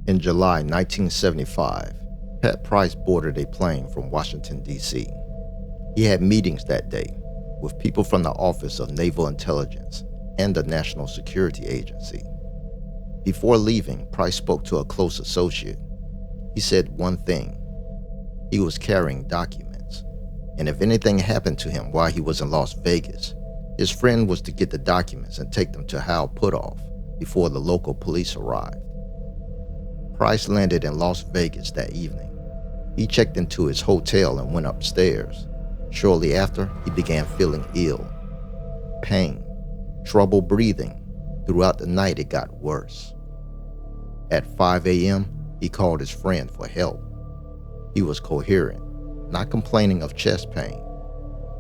In July 1975, Pat Price boarded a plane from Washington, D.C. He had meetings that day with people from the Office of Naval Intelligence and the National Security Agency. Before leaving, Price spoke to a close associate. He said one thing: he was carrying documents, and if anything happened to him while he was in Las Vegas, his friend was to get the documents and take them to Hal Puthoff before the local police arrived. Price landed in Las Vegas that evening. He checked into his hotel and went upstairs. Shortly after, he began feeling ill. Pain, trouble breathing. Throughout the night, it got worse. At 5 a.m., he called his friend for help. He was coherent, not complaining of chest pain.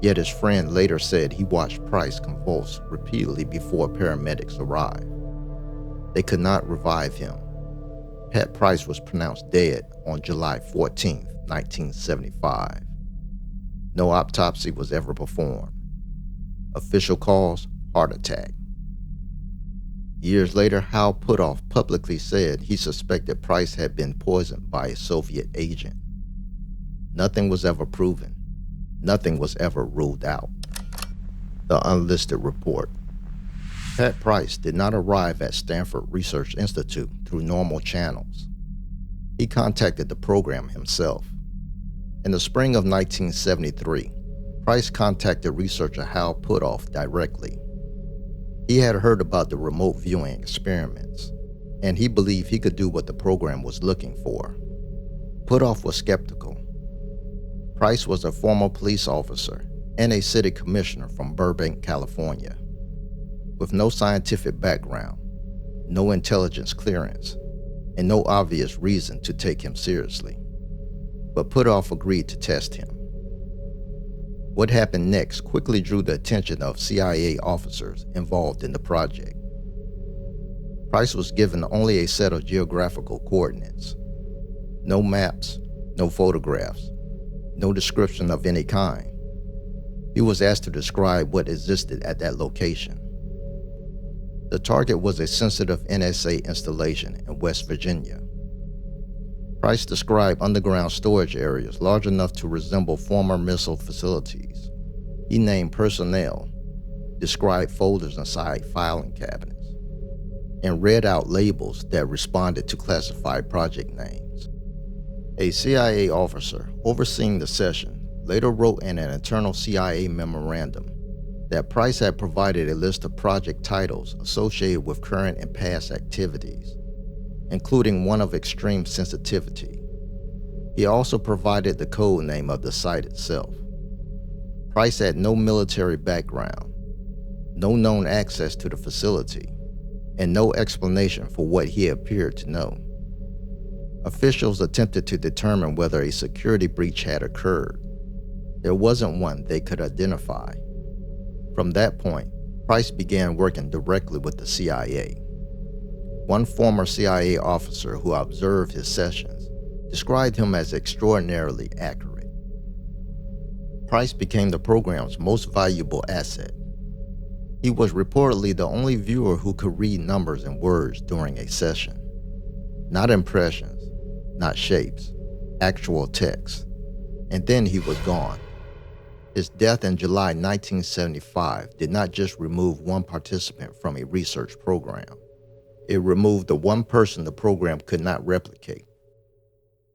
Yet his friend later said he watched Price convulse repeatedly before paramedics arrived. They could not revive him. Pat Price was pronounced dead on July 14, 1975. No autopsy was ever performed. Official cause: heart attack. Years later, Hal Puthoff publicly said he suspected Price had been poisoned by a Soviet agent. Nothing was ever proven. Nothing was ever ruled out. The Unlisted Report. Pat Price did not arrive at Stanford Research Institute through normal channels. He contacted the program himself. In the spring of 1973, Price contacted researcher Hal Puthoff directly. He had heard about the remote viewing experiments, and he believed he could do what the program was looking for. Puthoff was skeptical. Price was a former police officer and a city commissioner from Burbank, California. With no scientific background, no intelligence clearance, and no obvious reason to take him seriously. But Puthoff agreed to test him. What happened next quickly drew the attention of CIA officers involved in the project. Price was given only a set of geographical coordinates. No maps, no photographs, no description of any kind. He was asked to describe what existed at that location. The target was a sensitive NSA installation in West Virginia. Price described underground storage areas large enough to resemble former missile facilities. He named personnel, described folders inside filing cabinets, and read out labels that responded to classified project names. A CIA officer overseeing the session later wrote in an internal CIA memorandum that Price had provided a list of project titles associated with current and past activities, including one of extreme sensitivity. He also provided the code name of the site itself. Price had no military background, no known access to the facility, and no explanation for what he appeared to know. Officials attempted to determine whether a security breach had occurred. There wasn't one they could identify. From that point, Price began working directly with the CIA. One former CIA officer who observed his sessions described him as extraordinarily accurate. Price became the program's most valuable asset. He was reportedly the only viewer who could read numbers and words during a session. Not impressions, not shapes, actual text. And then he was gone. His death in July 1975 did not just remove one participant from a research program. It removed the one person the program could not replicate.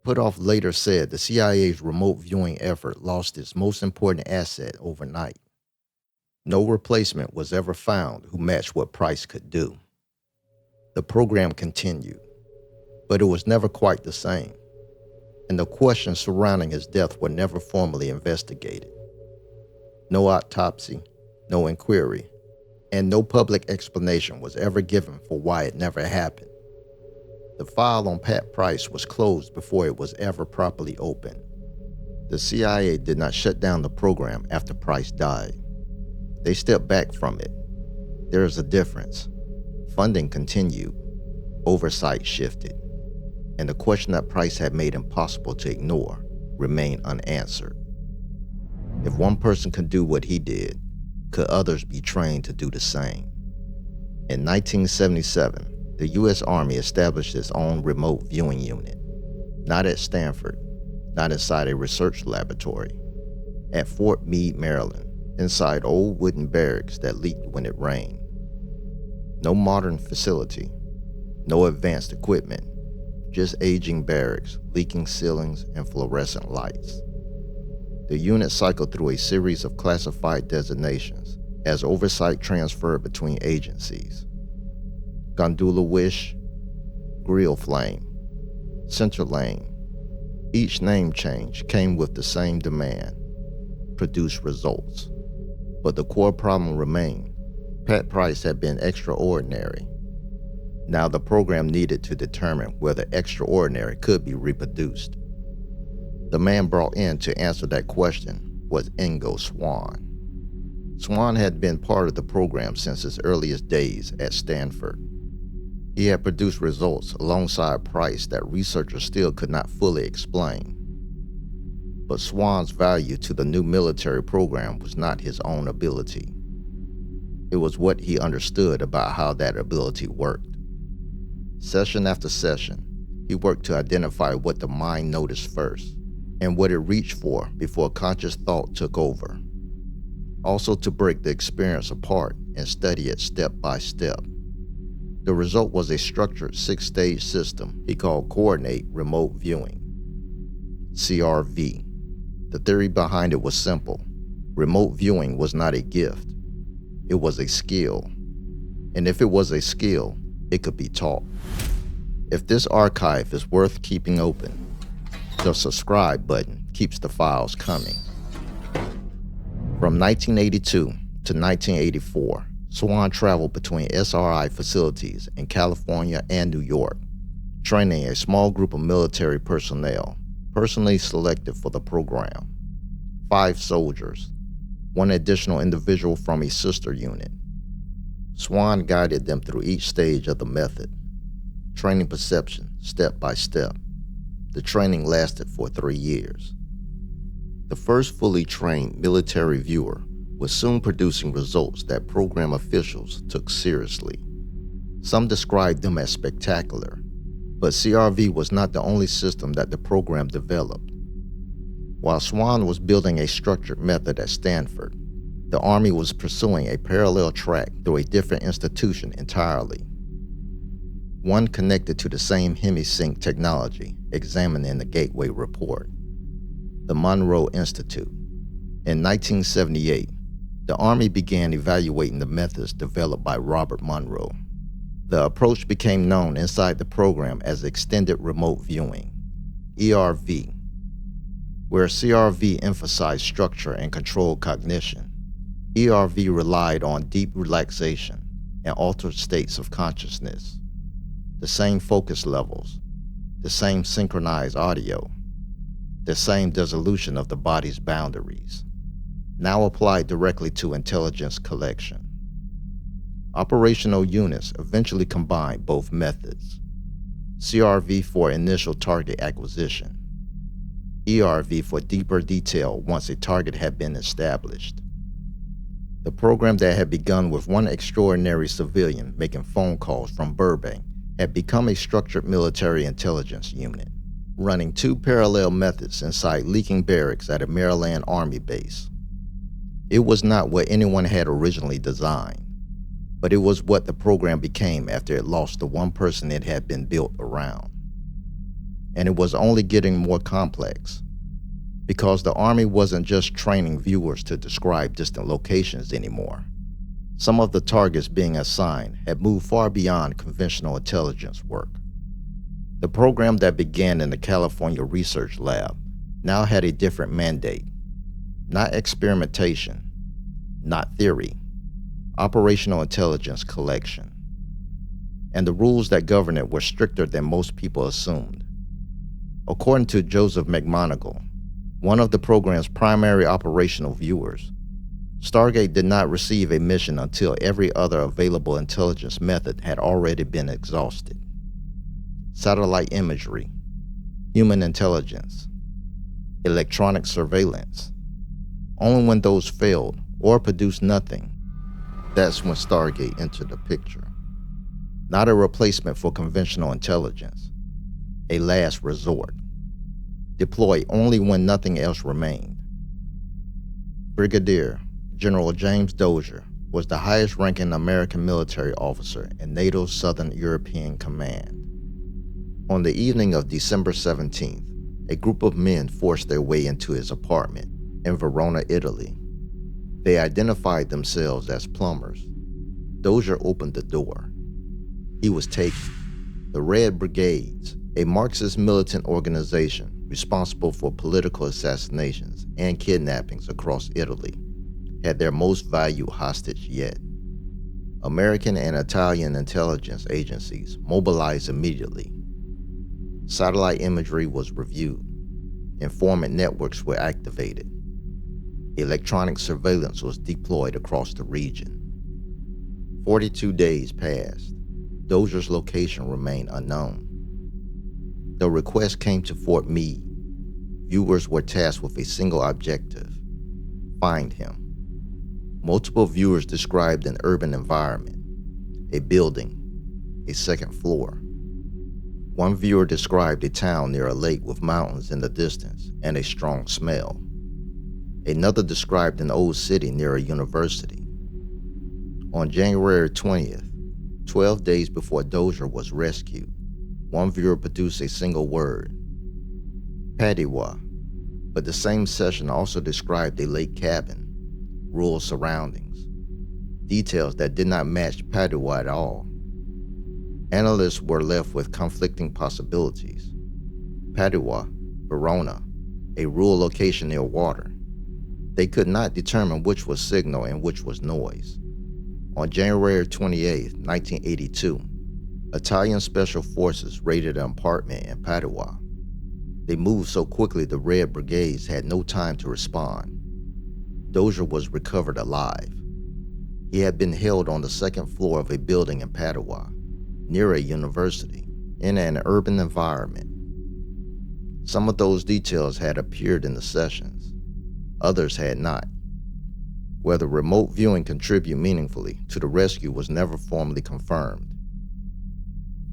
Puthoff later said the CIA's remote viewing effort lost its most important asset overnight. No replacement was ever found who matched what Price could do. The program continued, but it was never quite the same, and the questions surrounding his death were never formally investigated. No autopsy, no inquiry, and no public explanation was ever given for why it never happened. The file on Pat Price was closed before it was ever properly opened. The CIA did not shut down the program after Price died. They stepped back from it. There is a difference. Funding continued, oversight shifted, and the question that Price had made impossible to ignore remained unanswered. If one person could do what he did, could others be trained to do the same? In 1977, the U.S. Army established its own remote viewing unit, not at Stanford, not inside a research laboratory, at Fort Meade, Maryland, inside old wooden barracks that leaked when it rained. No modern facility, no advanced equipment, just aging barracks, leaking ceilings, and fluorescent lights. The unit cycled through a series of classified designations as oversight transferred between agencies. Gondola Wish, Grill Flame, Center Lane. Each name change came with the same demand: produce results. But the core problem remained. Pat Price had been extraordinary. Now the program needed to determine whether extraordinary could be reproduced. The man brought in to answer that question was Ingo Swann. Swann had been part of the program since his earliest days at Stanford. He had produced results alongside Price that researchers still could not fully explain. But Swann's value to the new military program was not his own ability. It was what he understood about how that ability worked. Session after session, he worked to identify what the mind noticed first and what it reached for before conscious thought took over. Also to break the experience apart and study it step by step. The result was a structured 6-stage system he called Coordinate Remote Viewing, CRV. The theory behind it was simple. Remote viewing was not a gift. It was a skill. And if it was a skill, it could be taught. If this archive is worth keeping open, the subscribe button keeps the files coming. From 1982 to 1984, Swann traveled between SRI facilities in California and New York, training a small group of military personnel, personally selected for the program. 5 soldiers, 1 additional individual from a sister unit. Swann guided them through each stage of the method, training perception step by step. The training lasted for 3 years. The first fully trained military viewer was soon producing results that program officials took seriously. Some described them as spectacular, but CRV was not the only system that the program developed. While Swann was building a structured method at Stanford, the Army was pursuing a parallel track through a different institution entirely. One connected to the same hemisync technology examined in the Gateway Report, the Monroe Institute. In 1978, the Army began evaluating the methods developed by Robert Monroe. The approach became known inside the program as Extended Remote Viewing, ERV. Where CRV emphasized structure and controlled cognition, ERV relied on deep relaxation and altered states of consciousness. The same focus levels, the same synchronized audio, the same dissolution of the body's boundaries, now applied directly to intelligence collection. Operational units eventually combined both methods, CRV for initial target acquisition, ERV for deeper detail once a target had been established. The program that had begun with one extraordinary civilian making phone calls from Burbank had become a structured military intelligence unit, running 2 parallel methods inside leaking barracks at a Maryland Army base. It was not what anyone had originally designed, but it was what the program became after it lost the one person it had been built around. And it was only getting more complex, because the Army wasn't just training viewers to describe distant locations anymore. Some of the targets being assigned had moved far beyond conventional intelligence work. The program that began in the California Research Lab now had a different mandate. Not experimentation, not theory, operational intelligence collection. And the rules that govern it were stricter than most people assumed. According to Joseph McMoneagle, one of the program's primary operational viewers, Stargate did not receive a mission until every other available intelligence method had already been exhausted. Satellite imagery, human intelligence, electronic surveillance. Only when those failed or produced nothing, that's when Stargate entered the picture. not a replacement for conventional intelligence, a last resort. Deploy only when nothing else remained. Brigadier General James Dozier was the highest-ranking American military officer in NATO's Southern European Command. On the evening of December 17th, a group of men forced their way into his apartment in Verona, Italy. They identified themselves as plumbers. Dozier opened the door. He was taken. The Red Brigades, a Marxist militant organization responsible for political assassinations and kidnappings across Italy, had their most valued hostage yet. American and Italian intelligence agencies mobilized immediately. Satellite imagery was reviewed. Informant networks were activated. Electronic surveillance was deployed across the region. 42 days passed. Dozier's location remained unknown. The request came to Fort Meade. Viewers were tasked with a single objective: find him. Multiple viewers described an urban environment, a building, a second floor. One viewer described a town near a lake with mountains in the distance and a strong smell. Another described an old city near a university. On January 20th, 12 days before Dozier was rescued, one viewer produced a single word: Padua, but the same session also described a lake cabin, rural surroundings, details that did not match Padua at all. Analysts were left with conflicting possibilities. Padua, Verona, a rural location near water. They could not determine which was signal and which was noise. On January 28, 1982, Italian special forces raided an apartment in Padua. They moved so quickly the Red Brigades had no time to respond. Dozier was recovered alive. He had been held on the second floor of a building in Padua, near a university, in an urban environment. Some of those details had appeared in the sessions. Others had not. Whether remote viewing contributed meaningfully to the rescue was never formally confirmed.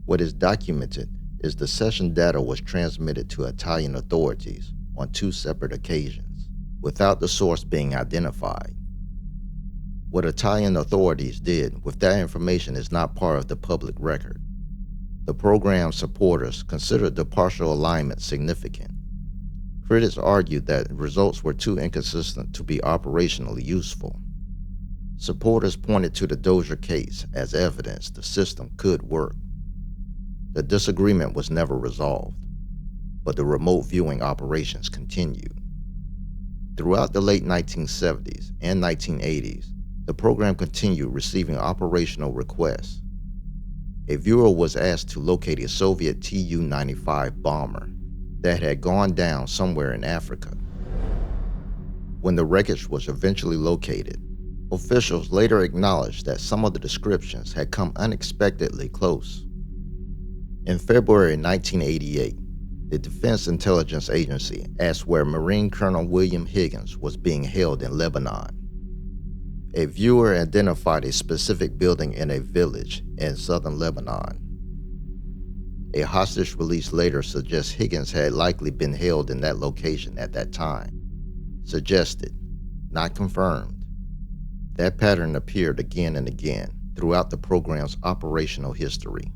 What is documented is the session data was transmitted to Italian authorities on 2 separate occasions, without the source being identified. What Italian authorities did with that information is not part of the public record. The program's supporters considered the partial alignment significant. Critics argued that results were too inconsistent to be operationally useful. Supporters pointed to the Dozier case as evidence the system could work. The disagreement was never resolved, but the remote viewing operations continued. Throughout the late 1970s and 1980s, the program continued receiving operational requests. A viewer was asked to locate a Soviet Tu-95 bomber that had gone down somewhere in Africa. When the wreckage was eventually located, officials later acknowledged that some of the descriptions had come unexpectedly close. In February 1988, the Defense Intelligence Agency asked where Marine Colonel William Higgins was being held in Lebanon. A viewer identified a specific building in a village in southern Lebanon. A hostage release later suggests Higgins had likely been held in that location at that time. Suggested, not confirmed. That pattern appeared again and again throughout the program's operational history.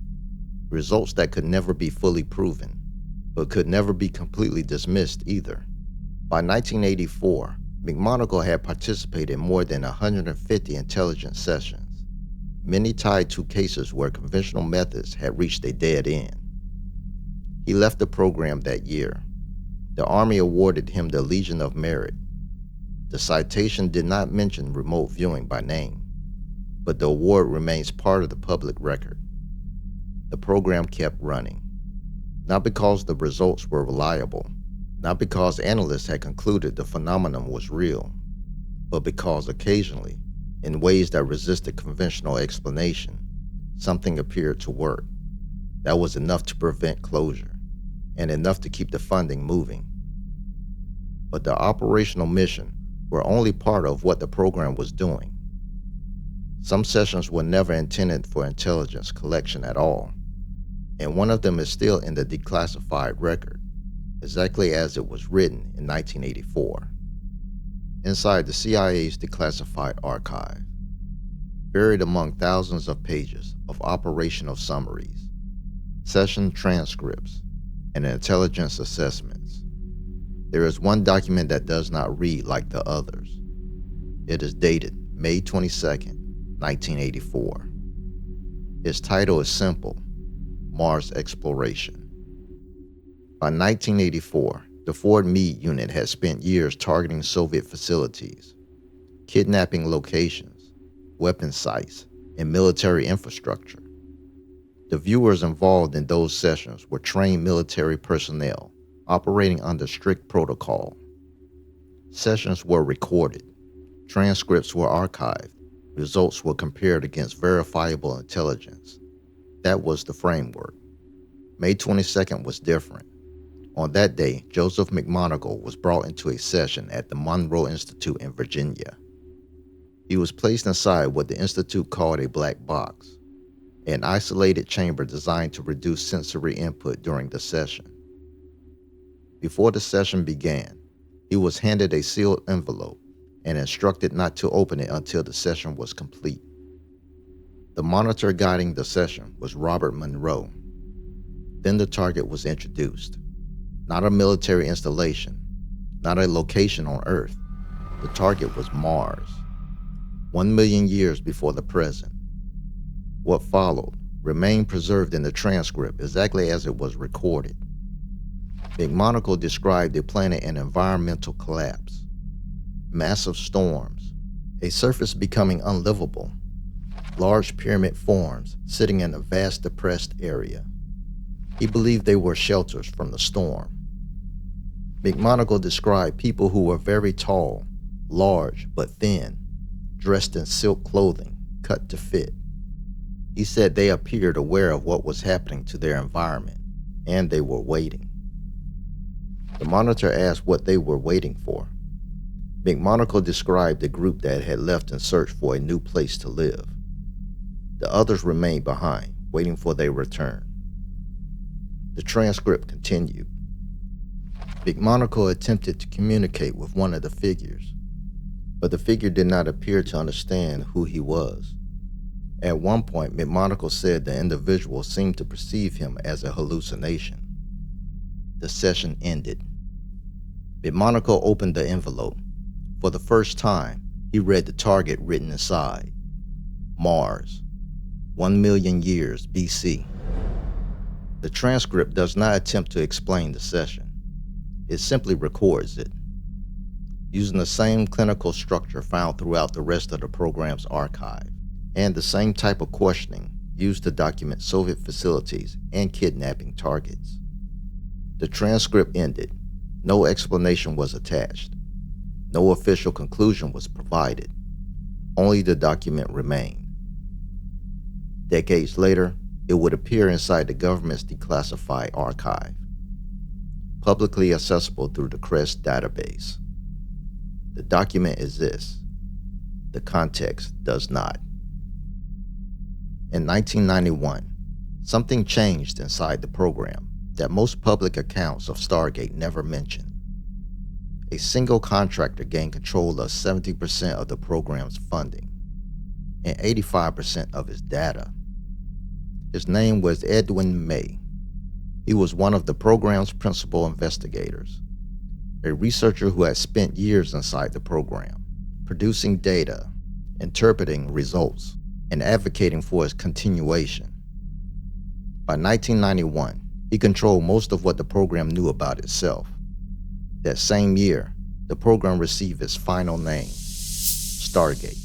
Results that could never be fully proven, but could never be completely dismissed either. By 1984, McMonagle had participated in more than 150 intelligence sessions, many tied to cases where conventional methods had reached a dead end. He left the program that year. The Army awarded him the Legion of Merit. The citation did not mention remote viewing by name, but the award remains part of the public record. The program kept running, not because the results were reliable, not because analysts had concluded the phenomenon was real, but because occasionally, in ways that resisted conventional explanation, something appeared to work. That was enough to prevent closure, and enough to keep the funding moving. But the operational mission were only part of what the program was doing. Some sessions were never intended for intelligence collection at all, and one of them is still in the declassified record, exactly as it was written in 1984. Inside the CIA's declassified archive, buried among thousands of pages of operational summaries, session transcripts, and intelligence assessments, there is one document that does not read like the others. It is dated May 22nd, 1984. Its title is simple: Mars Exploration. By 1984, the Fort Meade unit had spent years targeting Soviet facilities, kidnapping locations, weapon sites, and military infrastructure. The viewers involved in those sessions were trained military personnel operating under strict protocol. Sessions were recorded, transcripts were archived, results were compared against verifiable intelligence. That was the framework. May 22nd was different. On that day, Joseph McMoneagle was brought into a session at the Monroe Institute in Virginia. He was placed inside what the Institute called a black box, an isolated chamber designed to reduce sensory input during the session. Before the session began, he was handed a sealed envelope and instructed not to open it until the session was complete. The monitor guiding the session was Robert Monroe. Then the target was introduced. Not a military installation, not a location on Earth. The target was Mars, 1 million years before the present. What followed remained preserved in the transcript exactly as it was recorded. McMoneagle described the planet an environmental collapse, massive storms, a surface becoming unlivable, large pyramid forms sitting in a vast depressed area. He believed they were shelters from the storm. McMoneagle described people who were very tall, large but thin, dressed in silk clothing, cut to fit. He said they appeared aware of what was happening to their environment, and they were waiting. The monitor asked what they were waiting for. McMoneagle described the group that had left in search for a new place to live. The others remained behind, waiting for their return. The transcript continued. McMoneagle attempted to communicate with one of the figures, but the figure did not appear to understand who he was. At one point, McMoneagle said the individual seemed to perceive him as a hallucination. The session ended. McMoneagle opened the envelope. For the first time, he read the target written inside: Mars, 1 million years BC. The transcript does not attempt to explain the session. It simply records it. Using the same clinical structure found throughout the rest of the program's archive, and the same type of questioning used to document Soviet facilities and kidnapping targets. The transcript ended. No explanation was attached. No official conclusion was provided. Only the document remained. Decades later, it would appear inside the government's declassified archive, publicly accessible through the CREST database. The document exists. The context does not. In 1991, something changed inside the program that most public accounts of Stargate never mention. A single contractor gained control of 70% of the program's funding and 85% of its data. His name was Edwin May. He was one of the program's principal investigators, a researcher who had spent years inside the program, producing data, interpreting results, and advocating for its continuation. By 1991, he controlled most of what the program knew about itself. That same year, the program received its final name, Stargate.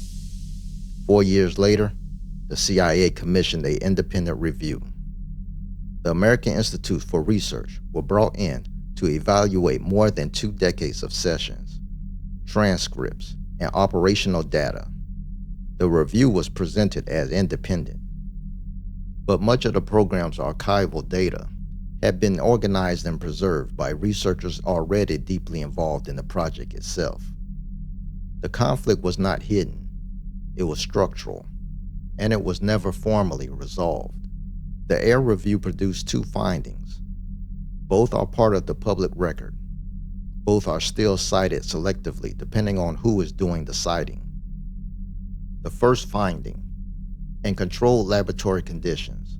4 years later, the CIA commissioned an independent review. The American Institute for Research were brought in to evaluate more than 2 decades of sessions, transcripts, and operational data. The review was presented as independent, but much of the program's archival data had been organized and preserved by researchers already deeply involved in the project itself. The conflict was not hidden, it was structural. and it was never formally resolved. The Air Review produced 2 findings. Both are part of the public record. Both are still cited selectively depending on who is doing the citing. The first finding: in controlled laboratory conditions,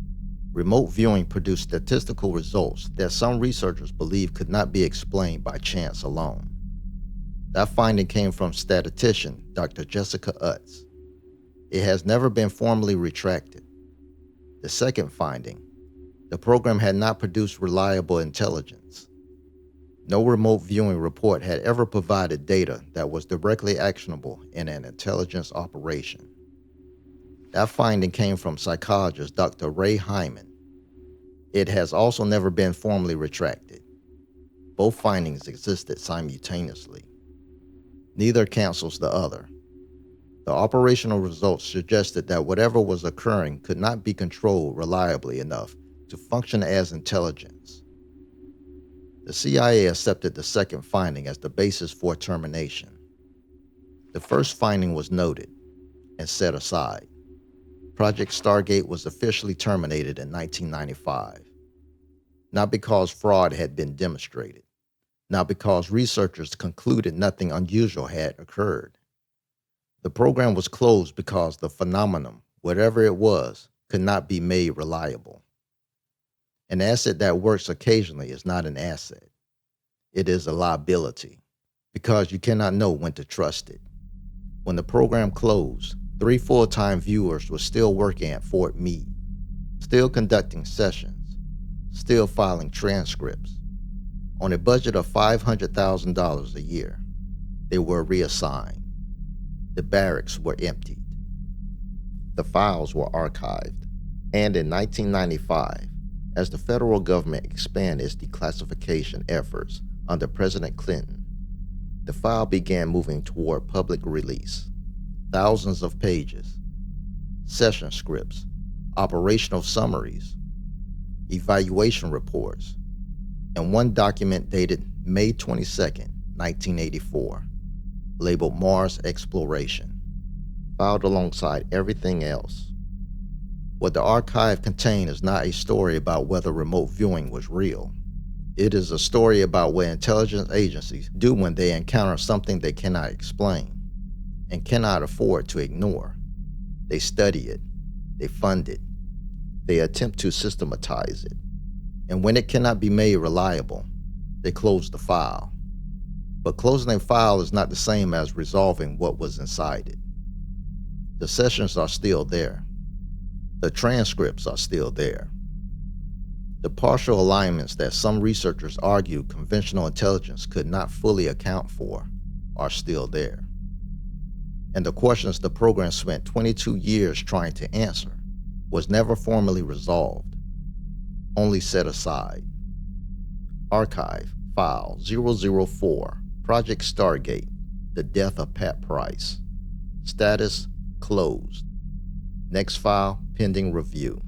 remote viewing produced statistical results that some researchers believe could not be explained by chance alone. That finding came from statistician Dr. Jessica Utz. It has never been formally retracted. The second finding: the program had not produced reliable intelligence. No remote viewing report had ever provided data that was directly actionable in an intelligence operation. That finding came from psychologist Dr. Ray Hyman. It has also never been formally retracted. Both findings existed simultaneously. Neither cancels the other. The operational results suggested that whatever was occurring could not be controlled reliably enough to function as intelligence. The CIA accepted the second finding as the basis for termination. The first finding was noted and set aside. Project Stargate was officially terminated in 1995. Not because fraud had been demonstrated, not because researchers concluded nothing unusual had occurred. The program was closed because the phenomenon, whatever it was, could not be made reliable. An asset that works occasionally is not an asset. It is a liability, because you cannot know when to trust it. When the program closed, 3 full-time viewers were still working at Fort Meade, still conducting sessions, still filing transcripts. On a budget of $500,000 a year, they were reassigned. The barracks were emptied. The files were archived. And in 1995, as the federal government expanded its declassification efforts under President Clinton, the file began moving toward public release. Thousands of pages, session scripts, operational summaries, evaluation reports, and one document dated May 22, 1984, labeled Mars Exploration, filed alongside everything else. What the archive contained is not a story about whether remote viewing was real. It is a story about what intelligence agencies do when they encounter something they cannot explain and cannot afford to ignore. They study it, they fund it, they attempt to systematize it, and when it cannot be made reliable, they close the file. But closing a file is not the same as resolving what was inside it. The sessions are still there. The transcripts are still there. The partial alignments that some researchers argue conventional intelligence could not fully account for are still there. And the questions the program spent 22 years trying to answer was never formally resolved, only set aside. Archive File 004, Project Stargate, The Death of Pat Price. Status: closed. Next file pending review.